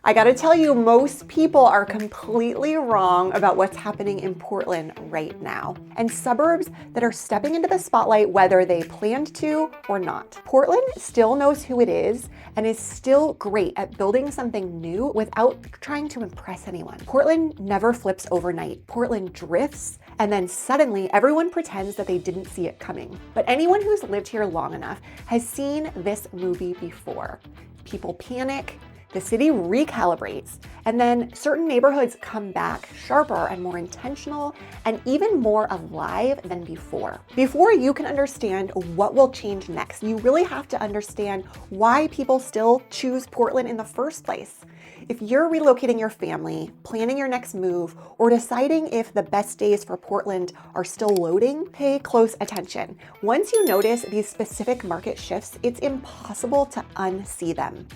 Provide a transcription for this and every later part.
I gotta tell you, most people are completely wrong about what's happening in Portland right now, and suburbs that are stepping into the spotlight whether they planned to or not. Portland still knows who it is and is still great at building something new without trying to impress anyone. Portland never flips overnight. Portland drifts, and then suddenly everyone pretends that they didn't see it coming. But anyone who's lived here long enough has seen this movie before. People panic, the city recalibrates, and then certain neighborhoods come back sharper and more intentional and even more alive than before. Before you can understand what will change next, you really have to understand why people still choose Portland in the first place. If you're relocating your family, planning your next move, or deciding if the best days for Portland are still loading, pay close attention. Once you notice these specific market shifts, it's impossible to unsee them.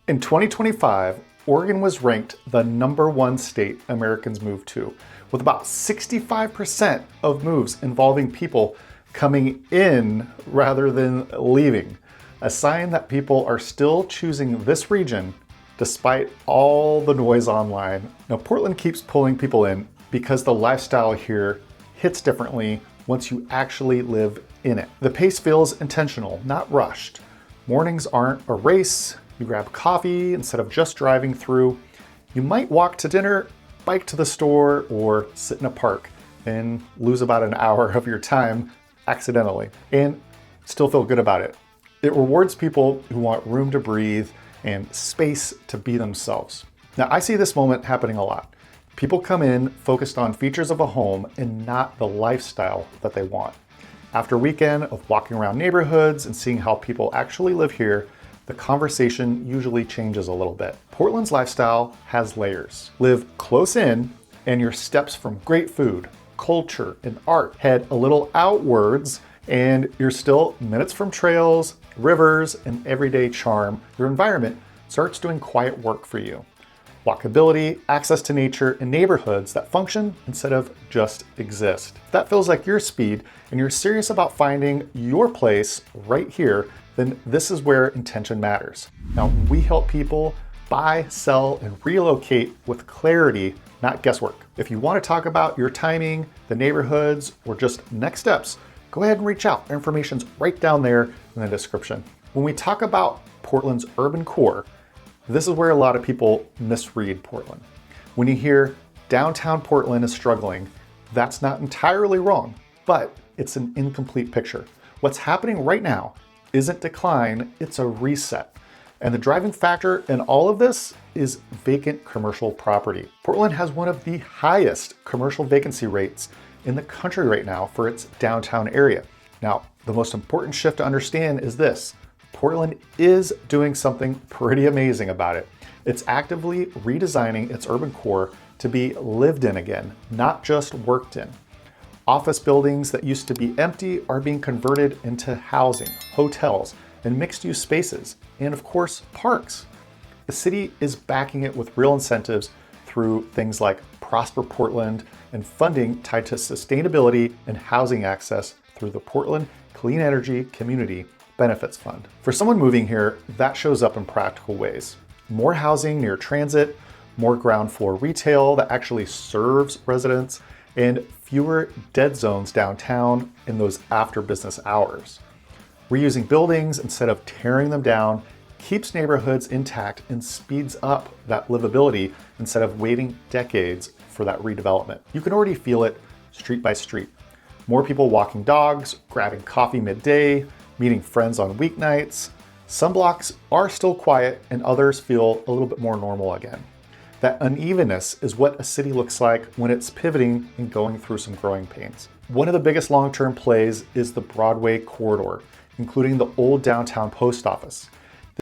In 2025, Oregon was ranked the #1 state Americans moved to, with about 65% of moves involving people coming in rather than leaving, a sign that people are still choosing this region despite all the noise online. Now, Portland keeps pulling people in because the lifestyle here hits differently once you actually live in it. The pace feels intentional, not rushed. Mornings aren't a race. You grab coffee instead of just driving through. You might walk to dinner, bike to the store, or sit in a park and lose about an hour of your time accidentally and still feel good about it. It rewards people who want room to breathe and space to be themselves. Now, I see this moment happening a lot. People come in focused on features of a home and not the lifestyle that they want. After a weekend of walking around neighborhoods and seeing how people actually live here, the conversation usually changes a little bit. Portland's lifestyle has layers. Live close in, and your steps from great food, culture, and art head a little outwards, and you're still minutes from trails, rivers, and everyday charm. Your environment starts doing quiet work for you. Walkability, access to nature, and neighborhoods that function instead of just exist. If that feels like your speed and you're serious about finding your place right here, then this is where intention matters. Now, we help people buy, sell, and relocate with clarity, not guesswork. If you want to talk about your timing, the neighborhoods, or just next steps, go ahead and reach out. Information's right down there in the description. When we talk about Portland's urban core, this is where a lot of people misread Portland. When you hear downtown Portland is struggling, that's not entirely wrong, but it's an incomplete picture. What's happening right now isn't decline, it's a reset. And the driving factor in all of this is vacant commercial property. Portland has one of the highest commercial vacancy rates in the country right now for its downtown area. Now, the most important shift to understand is this: Portland is doing something pretty amazing about it. It's actively redesigning its urban core to be lived in again, not just worked in. Office buildings that used to be empty are being converted into housing, hotels, and mixed-use spaces, and of course, parks. The city is backing it with real incentives through things like Prosper Portland and funding tied to sustainability and housing access through the Portland Clean Energy Community Benefits Fund. For someone moving here, that shows up in practical ways. More housing near transit, more ground floor retail that actually serves residents, and fewer dead zones downtown in those after business hours. Reusing buildings instead of tearing them down keeps neighborhoods intact and speeds up that livability instead of waiting decades for that redevelopment. You can already feel it street by street. More people walking dogs, grabbing coffee midday, meeting friends on weeknights. Some blocks are still quiet and others feel a little bit more normal again. That unevenness is what a city looks like when it's pivoting and going through some growing pains. One of the biggest long-term plays is the Broadway corridor, including the old downtown post office.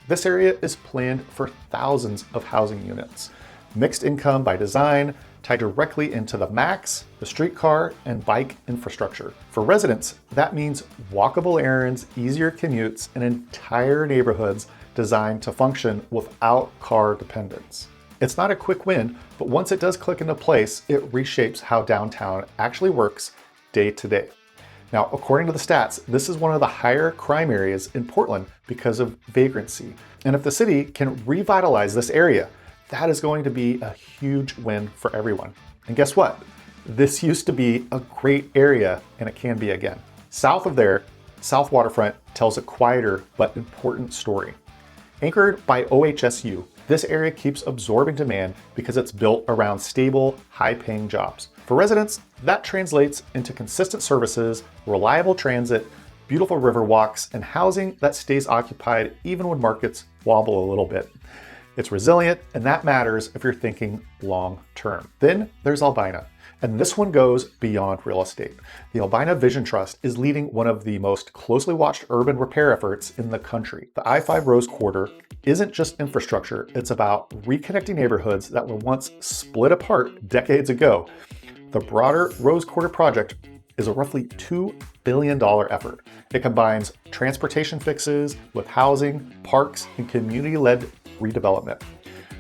This area is planned for thousands of housing units. Mixed income by design, tied directly into the MAX, the streetcar, and bike infrastructure. For residents, that means walkable errands, easier commutes, and entire neighborhoods designed to function without car dependence. It's not a quick win, but once it does click into place, it reshapes how downtown actually works day to day. Now, according to the stats, this is one of the higher crime areas in Portland because of vagrancy. And if the city can revitalize this area, that is going to be a huge win for everyone. And guess what? This used to be a great area, and it can be again. South of there, South Waterfront tells a quieter but important story. Anchored by OHSU, this area keeps absorbing demand because it's built around stable, high-paying jobs. For residents, that translates into consistent services, reliable transit, beautiful river walks, and housing that stays occupied even when markets wobble a little bit. It's resilient, and that matters if you're thinking long-term. Then there's Albina. And this one goes beyond real estate. The Albina Vision Trust is leading one of the most closely watched urban repair efforts in the country. The I-5 Rose Quarter isn't just infrastructure, it's about reconnecting neighborhoods that were once split apart decades ago. The broader Rose Quarter project is a roughly $2 billion effort. It combines transportation fixes with housing, parks, and community-led redevelopment.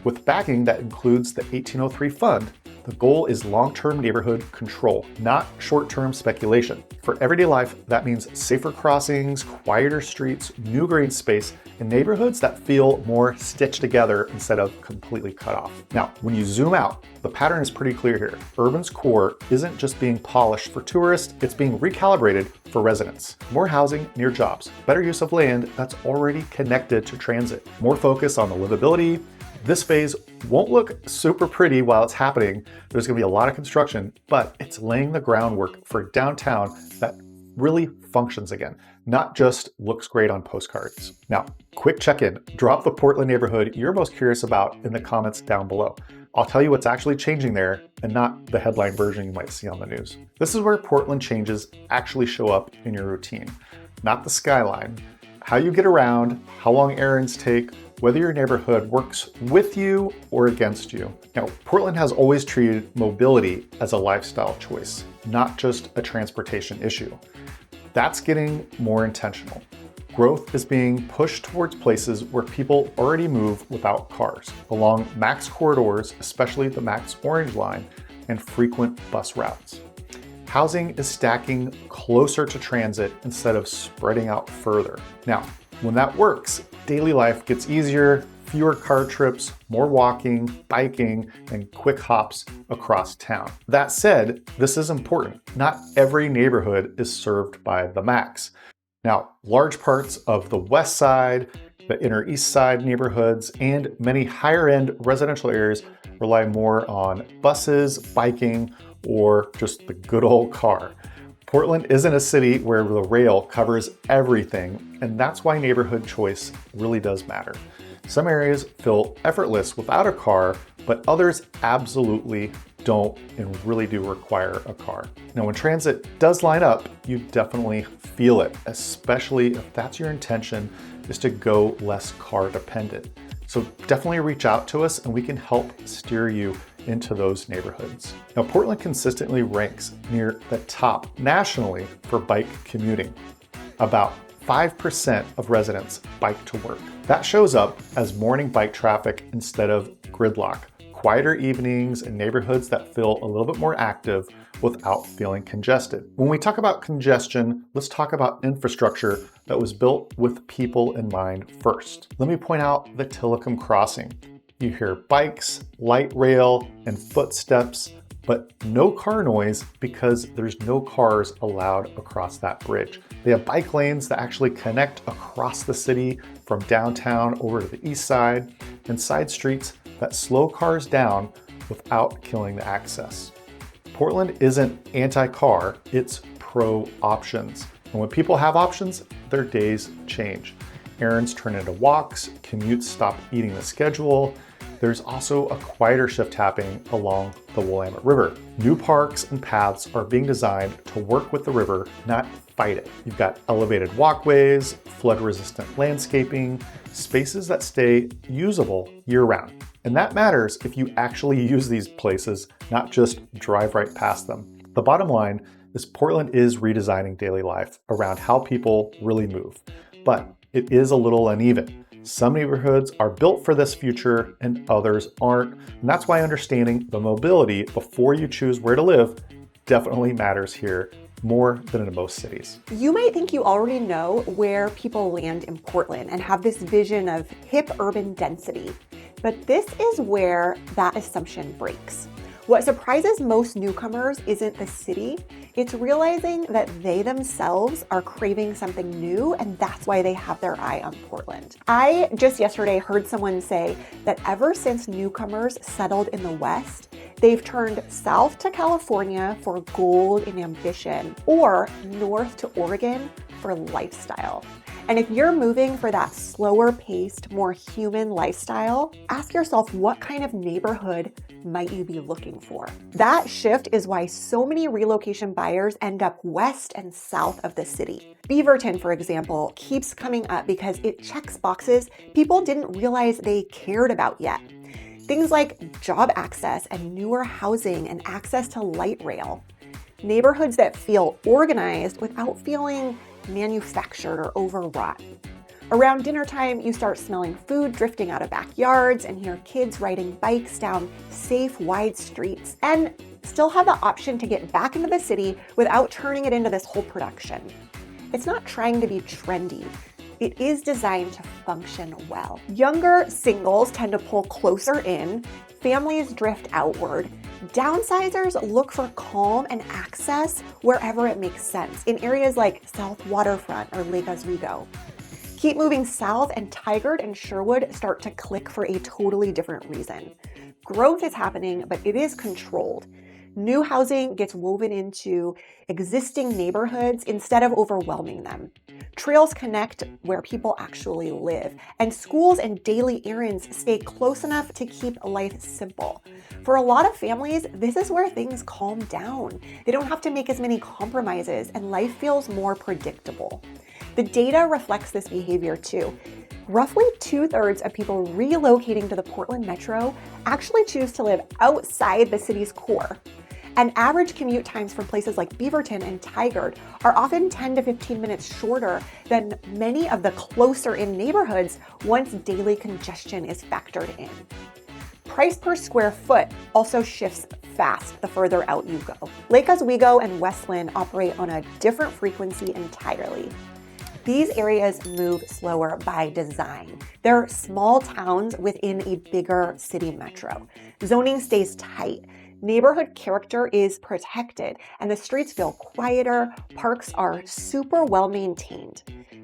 With backing that includes the 1803 fund, the goal is long-term neighborhood control, not short-term speculation. For everyday life, that means safer crossings, quieter streets, new green space, and neighborhoods that feel more stitched together instead of completely cut off. Now, when you zoom out, the pattern is pretty clear here. Urban's core isn't just being polished for tourists, it's being recalibrated for residents. More housing near jobs, better use of land that's already connected to transit, more focus on the livability. This phase won't look super pretty while it's happening. There's gonna be a lot of construction, but it's laying the groundwork for downtown that really functions again, not just looks great on postcards. Now, quick check-in, drop the Portland neighborhood you're most curious about in the comments down below. I'll tell you what's actually changing there and not the headline version you might see on the news. This is where Portland changes actually show up in your routine, not the skyline. How you get around, how long errands take, whether your neighborhood works with you or against you. Now, Portland has always treated mobility as a lifestyle choice, not just a transportation issue. That's getting more intentional. Growth is being pushed towards places where people already move without cars, along MAX corridors, especially the MAX Orange Line, and frequent bus routes. Housing is stacking closer to transit instead of spreading out further. Now, when that works, daily life gets easier, fewer car trips, more walking, biking, and quick hops across town. That said, this is important. Not every neighborhood is served by the MAX. Now, large parts of the west side, the inner east side neighborhoods, and many higher-end residential areas rely more on buses, biking, or just the good old car. Portland isn't a city where the rail covers everything, and that's why neighborhood choice really does matter. Some areas feel effortless without a car, but others absolutely don't and really do require a car. Now, when transit does line up, you definitely feel it, especially if that's your intention, is to go less car dependent. So definitely reach out to us and we can help steer you into those neighborhoods. Now, Portland consistently ranks near the top nationally for bike commuting. About 5% of residents bike to work. That shows up as morning bike traffic instead of gridlock, quieter evenings, and neighborhoods that feel a little bit more active without feeling congested. When we talk about congestion, let's talk about infrastructure that was built with people in mind first. Let me point out the Tillicum Crossing. You hear bikes, light rail, and footsteps, but no car noise because there's no cars allowed across that bridge. They have bike lanes that actually connect across the city from downtown over to the east side, and side streets that slow cars down without killing the access. Portland isn't anti-car, it's pro-options. And when people have options, their days change. Errands turn into walks, commutes stop eating the schedule. There's also a quieter shift happening along the Willamette River. New parks and paths are being designed to work with the river, not fight it. You've got elevated walkways, flood-resistant landscaping, spaces that stay usable year-round. And that matters if you actually use these places, not just drive right past them. The bottom line is Portland is redesigning daily life around how people really move, but it is a little uneven. Some neighborhoods are built for this future and others aren't. And that's why understanding the mobility before you choose where to live definitely matters here more than in most cities. You might think you already know where people land in Portland and have this vision of hip urban density, but this is where that assumption breaks. What surprises most newcomers isn't the city, it's realizing that they themselves are craving something new, and that's why they have their eye on Portland. I just yesterday heard someone say that ever since newcomers settled in the West, they've turned south to California for gold and ambition, or north to Oregon for lifestyle. And if you're moving for that slower paced, more human lifestyle, ask yourself, what kind of neighborhood might you be looking for? That shift is why so many relocation buyers end up west and south of the city. Beaverton, for example, keeps coming up because it checks boxes people didn't realize they cared about yet. Things like job access and newer housing and access to light rail. Neighborhoods that feel organized without feeling manufactured or overwrought. Around dinner time, you start smelling food drifting out of backyards and hear kids riding bikes down safe, wide streets, and still have the option to get back into the city without turning it into this whole production. It's not trying to be trendy. It is designed to function well. Younger singles tend to pull closer in, families drift outward. Downsizers look for calm and access wherever it makes sense, in areas like South Waterfront or Lake Oswego. Keep moving south and Tigard and Sherwood start to click for a totally different reason. Growth is happening, but it is controlled. New housing gets woven into existing neighborhoods instead of overwhelming them. Trails connect where people actually live, and schools and daily errands stay close enough to keep life simple. For a lot of families, this is where things calm down. They don't have to make as many compromises, and life feels more predictable. The data reflects this behavior too. Roughly 2/3 of people relocating to the Portland metro actually choose to live outside the city's core. And average commute times from places like Beaverton and Tigard are often 10 to 15 minutes shorter than many of the closer in neighborhoods once daily congestion is factored in. Price per square foot also shifts fast the further out you go. Lake Oswego and Westland operate on a different frequency entirely. These areas move slower by design. They're small towns within a bigger city metro. Zoning stays tight. Neighborhood character is protected, and the streets feel quieter. Parks are super well maintained.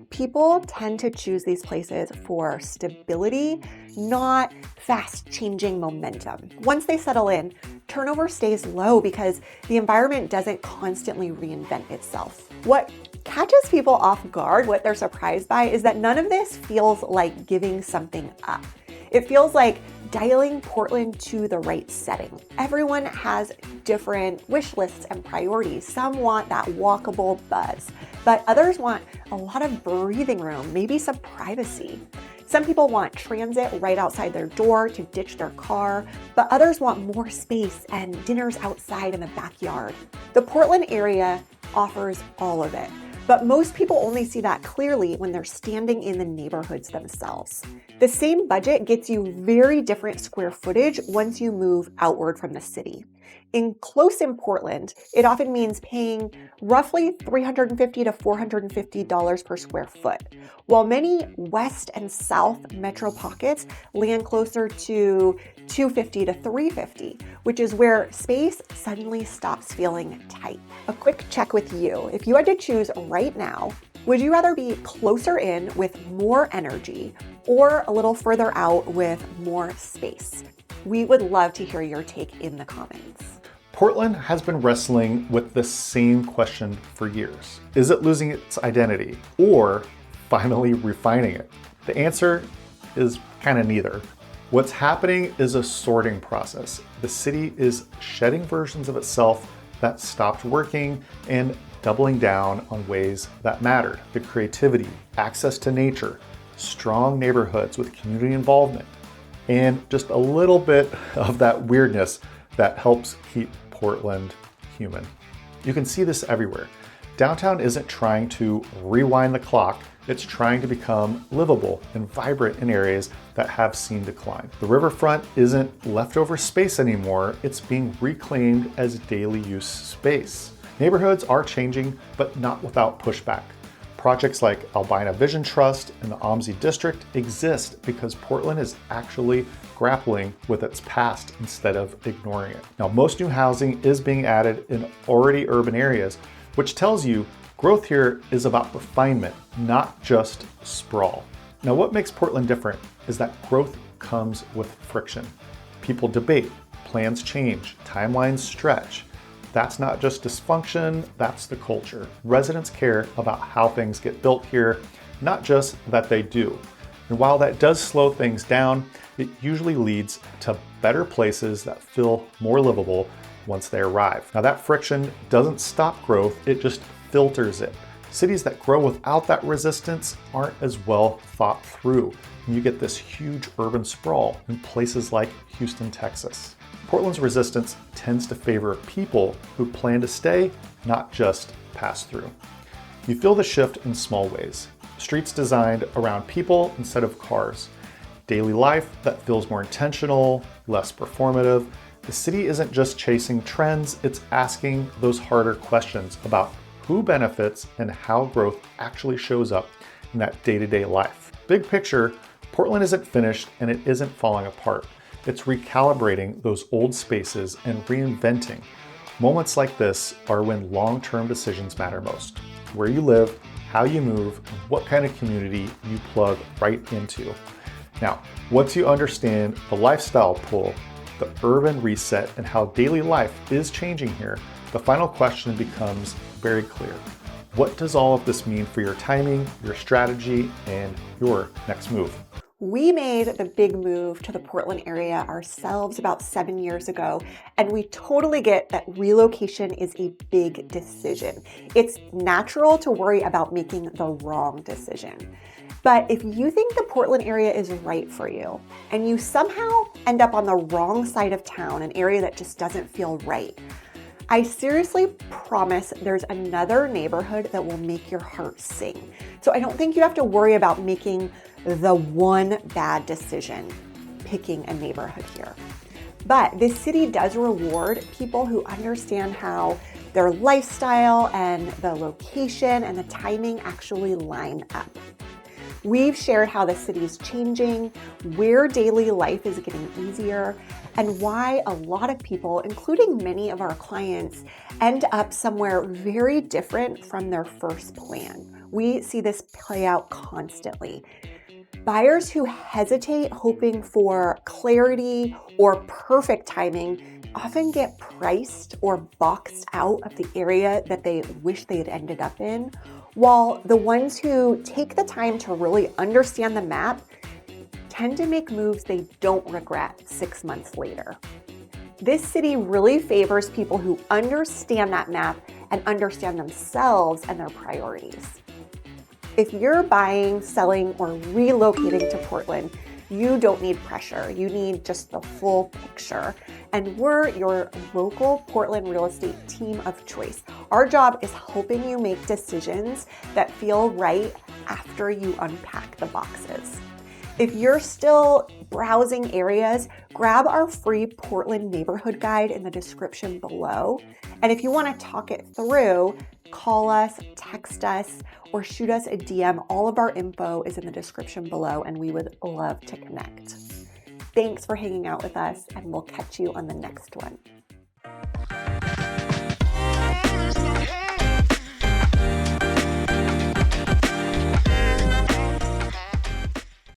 People tend to choose these places for stability, not fast-changing momentum. Once they settle in, turnover stays low because the environment doesn't constantly reinvent itself. What catches people off guard, what they're surprised by, is that none of this feels like giving something up. It feels like dialing Portland to the right setting. Everyone has different wish lists and priorities. Some want that walkable buzz, but others want a lot of breathing room, maybe some privacy. Some people want transit right outside their door to ditch their car, but others want more space and dinners outside in the backyard. The Portland area offers all of it, but most people only see that clearly when they're standing in the neighborhoods themselves. The same budget gets you very different square footage once you move outward from the city. In close-in Portland, it often means paying roughly $350 to $450 per square foot, while many west and south metro pockets land closer to $250 to $350, which is where space suddenly stops feeling tight. A quick check with you. If you had to choose right now, would you rather be closer in with more energy or a little further out with more space? We would love to hear your take in the comments. Portland has been wrestling with the same question for years. Is it losing its identity or finally refining it? The answer is kind of neither. What's happening is a sorting process. The city is shedding versions of itself that stopped working and doubling down on ways that mattered. The creativity, access to nature, strong neighborhoods with community involvement, and just a little bit of that weirdness that helps keep Portland human. You can see this everywhere. Downtown isn't trying to rewind the clock, it's trying to become livable and vibrant in areas that have seen decline. The riverfront isn't leftover space anymore, it's being reclaimed as daily use space. Neighborhoods are changing, but not without pushback. Projects like Albina Vision Trust and the OMSI District exist because Portland is actually grappling with its past instead of ignoring it. Now, most new housing is being added in already urban areas, which tells you growth here is about refinement, not just sprawl. Now, what makes Portland different is that growth comes with friction. People debate, plans change, timelines stretch. That's not just dysfunction, that's the culture. Residents care about how things get built here, not just that they do. And while that does slow things down, it usually leads to better places that feel more livable once they arrive. Now, that friction doesn't stop growth, it just filters it. Cities that grow without that resistance aren't as well thought through, and you get this huge urban sprawl in places like Houston, Texas. Portland's resistance tends to favor people who plan to stay, not just pass through. You feel the shift in small ways. Streets designed around people instead of cars. Daily life that feels more intentional, less performative. The city isn't just chasing trends, it's asking those harder questions about who benefits and how growth actually shows up in that day-to-day life. Big picture, Portland isn't finished and it isn't falling apart. It's recalibrating those old spaces and reinventing. Moments like this are when long-term decisions matter most. Where you live, how you move, and what kind of community you plug right into. Now, once you understand the lifestyle pull, the urban reset, and how daily life is changing here, the final question becomes very clear. What does all of this mean for your timing, your strategy, and your next move? We made the big move to the Portland area ourselves about 7 years ago, and we totally get that relocation is a big decision. It's natural to worry about making the wrong decision. But if you think the Portland area is right for you, and you somehow end up on the wrong side of town, an area that just doesn't feel right, I seriously promise there's another neighborhood that will make your heart sing. So I don't think you have to worry about making the one bad decision, picking a neighborhood here. But this city does reward people who understand how their lifestyle and the location and the timing actually line up. We've shared how the city is changing, where daily life is getting easier, and why a lot of people, including many of our clients, end up somewhere very different from their first plan. We see this play out constantly. Buyers who hesitate hoping for clarity or perfect timing often get priced or boxed out of the area that they wish they had ended up in, while the ones who take the time to really understand the map tend to make moves they don't regret 6 months later. This city really favors people who understand that map and understand themselves and their priorities. If you're buying, selling, or relocating to Portland, you don't need pressure. You need just the full picture. And we're your local Portland real estate team of choice. Our job is helping you make decisions that feel right after you unpack the boxes. If you're still browsing areas, grab our free Portland neighborhood guide in the description below. And if you want to talk it through, call us, text us, or shoot us a DM. All of our info is in the description below, and we would love to connect. Thanks for hanging out with us, and we'll catch you on the next one.